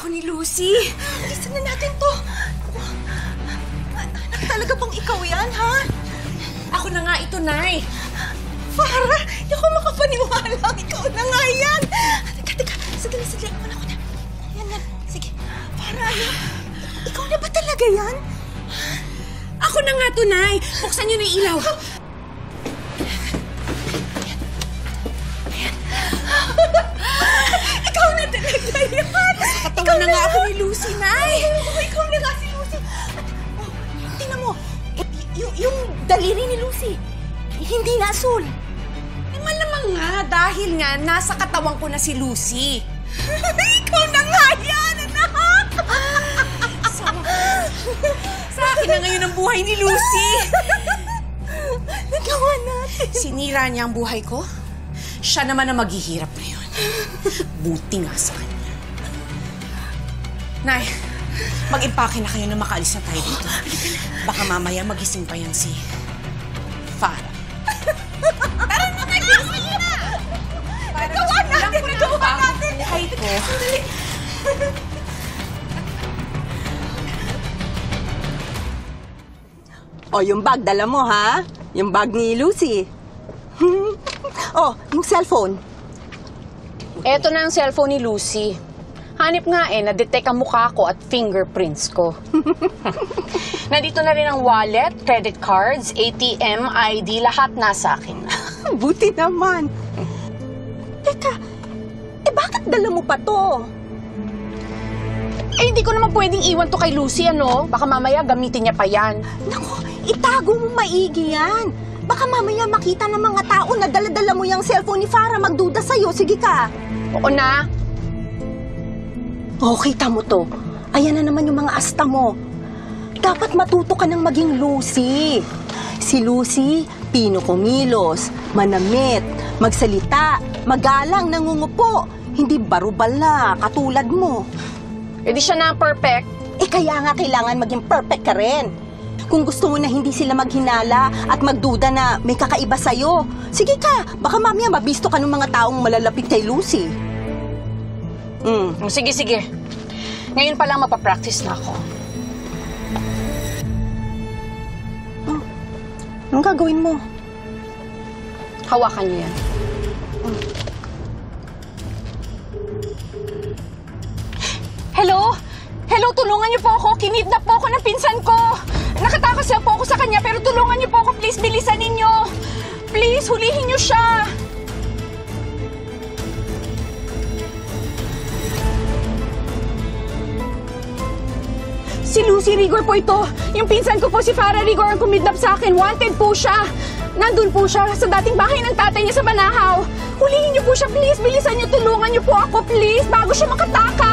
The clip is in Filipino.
ako ni Lucy. Alisan na natin to. Anak, talaga bang ikaw yan, ha? Ako na nga ito, Nay. Farah, hindi ako makapaniwala. Ikaw na nga yan. Teka. Saglit. Ako na. Yan. Sige. Farah, anak. Ikaw na ba talaga yan? Ako na nga to, Nay. Buksan niyo na yung ilaw. Ikaw na talaga yan. Katawan na nga ako ni Lucy, Nay. Ikaw na nga si Lucy. Tingnan mo. Yung daliri ni Lucy. Hindi na asul. Malamang nga, dahil nga nasa katawan ko na si Lucy. Ikaw na nga yan, anak! Sa akin na ngayon ang buhay ni Lucy. Nagawa natin. Sinira niya ang buhay ko. Siya naman ang maghihirap ngayon. Buti nga sa kanya. Nay, mag-impake na kayo na makaalis na tayo dito. Baka mamaya magising pa yan si Farah. Tara na kayo! Nagawa natin! Buhay ko. O, yung bag, dala mo, ha? Yung bag ni Lucy. Oh, yung cellphone. Eto na ang cellphone ni Lucy. Hanip nga na-detect ang mukha ko at fingerprints ko. Nandito na rin ang wallet, credit cards, ATM, ID, lahat nasa akin. Buti naman. Teka, bakit dala mo pa to? Hindi ko naman pwedeng iwan to kay Lucy, ano? Baka mamaya gamitin niya pa yan. Naku, itago mo maigi yan. Baka mamaya makita ng mga tao na dala-dala mo yung cellphone ni Farah, magduda sa'yo. Sige ka. Oo na. Oh, kita mo to. Ayan na naman yung mga asta mo. Dapat matuto ka ng maging Lucy. Si Lucy, pino kumilos, manamit, magsalita, magalang, nangungupo. Hindi barubal na, katulad mo. Di siya na perfect. Kaya nga kailangan maging perfect ka rin. Kung gusto mo na hindi sila maghinala at magduda na may kakaiba sa'yo, sige ka, baka mamaya mabisto ka ng mga taong malalapit kay Lucy. Sige. Ngayon pa lang mapapractice na ako. Anong gagawin mo? Hawakan niyo yan. Hello, tulungan niyo po ako. Kinidnap po ako ng pinsan ko. Nakatakas na po ako sa kanya, pero tulungan niyo po ako. Please, bilisan ninyo. Please, hulihin niyo siya. Si Lucy Rigor po ito. Yung pinsan ko po si Farah Rigor ang kumidnap sa akin. Wanted po siya. Nandun po siya sa dating bahay ng tatay niya sa Banahaw. Hulihin niyo po siya, please. Bilisan niyo, tulungan niyo po ako, please, bago siya makatakas.